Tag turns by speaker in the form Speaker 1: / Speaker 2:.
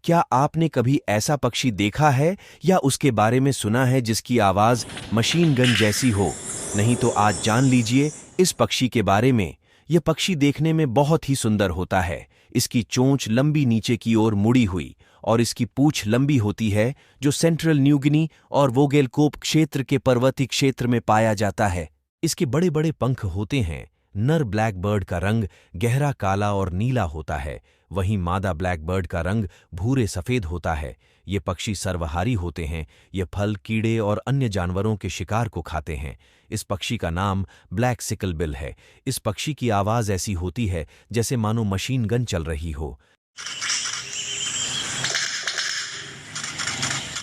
Speaker 1: क्या आपने कभी ऐसा पक्षी देखा है या उसके बारे में सुना है जिसकी आवाज़ मशीन गन जैसी हो? नहीं तो आज जान लीजिए इस पक्षी के बारे में। यह पक्षी देखने में बहुत ही सुंदर होता है। इसकी चोंच लंबी नीचे की ओर मुड़ी हुई और इसकी पूंछ लंबी होती है, जो सेंट्रल न्यू गिनी और वोगेलकोप क्षेत्र के पर्वतीय क्षेत्र में पाया जाता है। इसके बड़े बड़े पंख होते हैं। नर ब्लैक बर्ड का रंग गहरा काला और नीला होता है, वहीं मादा ब्लैक बर्ड का रंग भूरे सफेद होता है। ये पक्षी सर्वहारी होते हैं। ये फल, कीड़े और अन्य जानवरों के शिकार को खाते हैं। इस पक्षी का नाम ब्लैक सिकल बिल है। इस पक्षी की आवाज़ ऐसी होती है जैसे मानो मशीन गन चल रही हो।